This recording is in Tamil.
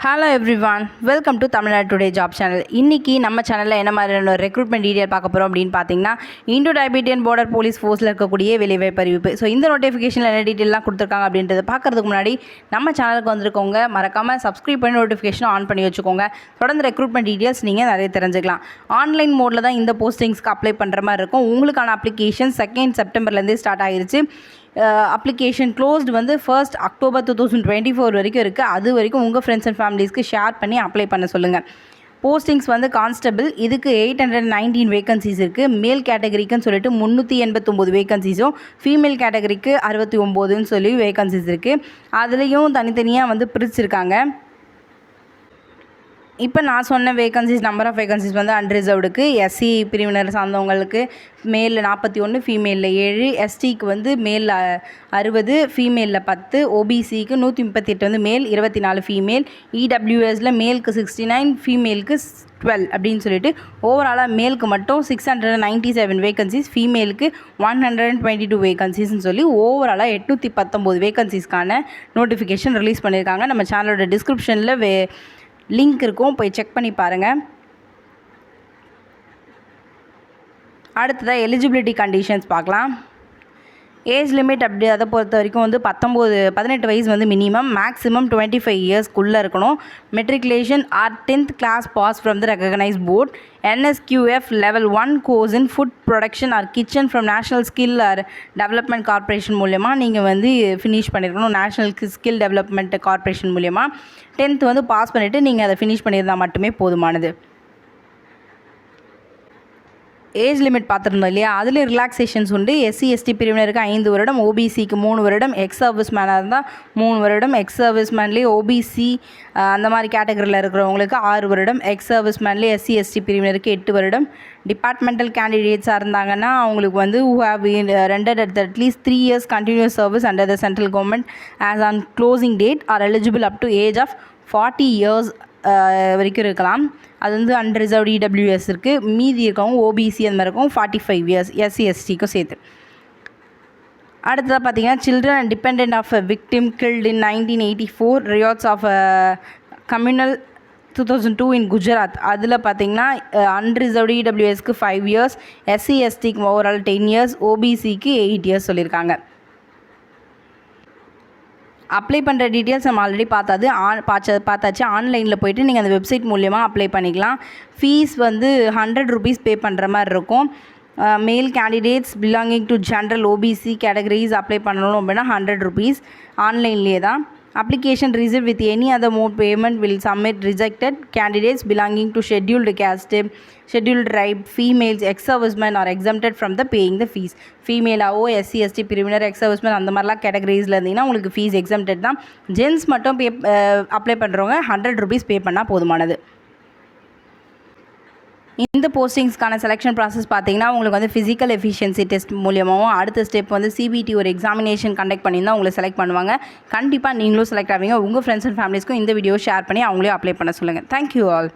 Hello everyone, welcome to Tamil Nadu today job channel. இன்றைக்கி நம்ம சேனலில் என்ன மாதிரியான ரெக்ரூட்மெண்ட் டீட்டெயில் பார்க்க போகிறோம் அப்படின்னு பார்த்தீங்கன்னா, இண்டோ டைபேட்டியன் பார்டர் போலீஸ் ஃபோர்ஸில் இருக்கக்கூடிய வேலைவாய்ப்பு அறிவிப்பு. ஸோ இந்த நோட்டிஃபிகேஷனில் என்ன டீட்டெயிலாம் கொடுத்துருக்காங்க அப்படின்றத பார்க்குறதுக்கு முன்னாடி நம்ம சேனலுக்கு வந்திருக்கவங்க மறக்காமல் சப்ஸ்கிரைப் பண்ணி நோட்டிஃபிகேஷன் ஆன் பண்ணி வச்சுக்கோங்க. தொடர்ந்து ரெக்ரூட்மெண்ட் டீட்டெயில்ஸ் நீங்கள் நிறைய தெரிஞ்சுக்கலாம். ஆன்லைன் மோடில் தான் இந்த போஸ்டிங்ஸ்க்கு அப்ளை பண்ணுற மாதிரி இருக்கும். உங்களுக்கான அப்ளிகேஷன் 2 செப்டம்பர்லேருந்தே ஸ்டார்ட் ஆகிருச்சு. அப்ளிகேஷன் க்ளோஸ்டு வந்து 1 அக்டோபர் 2024 வரைக்கும் இருக்குது. அது வரைக்கும் உங்கள் ஃப்ரெண்ட்ஸ் அண்ட் ஃபேமிலிஸ்க்கு ஷேர் பண்ணி அப்ளை பண்ண சொல்லுங்கள். போஸ்டிங்ஸ் வந்து கான்ஸ்டபிள், இதுக்கு 819 வேகன்சிஸ் இருக்குது. மேல் கேட்டகரிக்குன்னு சொல்லிட்டு 389 வேகன்சிஸும், ஃபீமேல் கேட்டகரிக்கு 69ன்னு சொல்லி வேகன்சிஸ் இருக்குது. அதுலேயும் தனித்தனியாக வந்து பிரிச்சுருக்காங்க. இப்போ நான் சொன்ன வேகன்சிஸ், நம்பர் ஆஃப் வேகன்சிஸ் வந்து அன்ரிசர்வ்டுக்கு எஸ்சி பிரிவினர் சார்ந்தவங்களுக்கு மேலில் 41, ஃபீமேலில் 7, எஸ்டிக்கு வந்து மேலில் 60, ஃபீமேலில் 10, ஓபிசிக்கு 138 வந்து மேல், 24 ஃபீமேல், இடபிள்யூஎஸில் மேலுக்கு 69, ஃபீமேலுக்கு 12 அப்படின்னு சொல்லிட்டு ஓவராலாக மேலுக்கு மட்டும் 697 வேகன்சிஸ், ஃபீமேலுக்கு 122 வேகன்சிஸ்ன்னு சொல்லி ஓவராலாக 819 வேகன்சிஸ்க்கான நோட்டிஃபிகேஷன் ரிலீஸ் பண்ணியிருக்காங்க. நம்ம சேனலோட டிஸ்கிரிப்ஷனில் லிங்க் இருக்கும், போய் செக் பண்ணி பாருங்கள். அடுத்ததாக எலிஜிபிலிட்டி கண்டிஷன்ஸ் பார்க்கலாம். ஏஜ் லிமிட் அப்படி அதை பொறுத்த வரைக்கும் வந்து 18 வயசு வந்து மினிமம், மேக்ஸிமம் 25 இயர்ஸ்க்குள்ளே இருக்கணும். Matriculation or 10th class pass from the recognise board. NSQF level 1 course in food production or kitchen from national skill or development corporation மூலயமா நீங்கள் வந்து ஃபினிஷ் பண்ணியிருக்கணும். நேஷ்னல் ஸ்கில் டெவலப்மெண்ட் கார்பரேஷன் மூலயமா 10th வந்து பாஸ் பண்ணிவிட்டு நீங்கள் அதை ஃபினிஷ் பண்ணியிருந்தால் மட்டுமே போதுமானது. ஏஜ் லிமிட் பார்த்துருந்தோம் இல்லையா, அதில் ரிலாக்ஸேஷன்ஸ் உண்டு. SC ST பிரிவினருக்கு 5 வருடம், ஓபிசிக்கு 3 வருடம், எக்ஸ் சர்வீஸ் மேனாக இருந்தால் 3 வருடம், எக்ஸ் சர்வீஸ் மேன்லேயே ஓபிசி அந்த மாதிரி கேட்டகரியில் இருக்கிறவங்களுக்கு 6 வருடம், எக்ஸ் சர்வீஸ் மேன்லேயே SC ST பிரிவினருக்கு 8 வருடம். டிபார்ட்மெண்டல் கேண்டிடேட்ஸாக இருந்தாங்கன்னா அவங்களுக்கு வந்து who have rendered at least 3 years continuous service under the central government as on closing date are eligible up to age of 40 years வரைக்கும் இருக்கலாம். அது வந்து அன்ரிசர்வ்டு இடபிள்யூஎஸ் இருக்குது. மீதி இருக்கவங்க ஓபிசி அந்த மாதிரி இருக்கும் 45 இயர்ஸ், SC STக்கும் சேர்த்து. அடுத்ததாக பார்த்தீங்கன்னா, children and depend of a victim killed in 1984 riots of communal 2002 in Gujarat. அதில் பார்த்தீங்கன்னா அன்ரிசர்வ்டு இடபிள்யூஎஸ்க்கு 5 இயர்ஸ், SC STக்கு ஓவரால் 10 இயர்ஸ், ஓபிசிக்கு 8 இயர்ஸ் சொல்லியிருக்காங்க. அப்ளை பண்ணுற டீட்டெயில்ஸ் நம்ம ஆல்ரெடி பார்த்தாச்சு. ஆன்லைனில் போய்ட்டு நீங்கள் அந்த வெப்சைட் மூலயமா அப்ளை பண்ணிக்கலாம். ஃபீஸ் வந்து 100 rupees பே பண்ணுற மாதிரி இருக்கும். மேல் candidates belonging to general OBC categories apply பண்ணணும் அப்படின்னா 100 rupees. ஆன்லைன்லேயே தான். Application received with any other mode payment will submit rejected candidates belonging to scheduled caste, scheduled tribe, females, ex-servicemen are exempted from the paying the fees. Female SC ST பிரிவினர், ex-servicemen அந்த மாதிரிலாம் கேட்டகரிஸில் இருந்தீங்கன்னா உங்களுக்கு ஃபீஸ் எக்ஸம்டட் தான். ஜென்ஸ் மட்டும் அப்ளை பண்ணுறவங்க 100 rupees பே பண்ணால் போதுமானது. இந்த போஸ்டிங்ஸ்க்கான செலெக்ஷன் ப்ராசஸ் பார்த்தீங்கன்னா, உங்களுக்கு வந்து ஃபிசிக்கல் எஃபிஷியன்சி டெஸ்ட் மூலியமாகவும், அடுத்த ஸ்டெப் வந்து CBT ஒரு எக்ஸாமினேஷன் கண்டக்ட் பண்ணி தான் உங்களை செலக்ட் பண்ணுவாங்க. கண்டிப்பாக நீங்களும் செலக்ட் ஆவீங்க. உங்கள் ஃப்ரெண்ட்ஸ் அண்ட் ஃபேமிலிஸ்க்கும் இந்த வீடியோ ஷேர் பண்ணி அவங்களையும் அப்ளை பண்ண சொல்லுங்கள். Thank you all.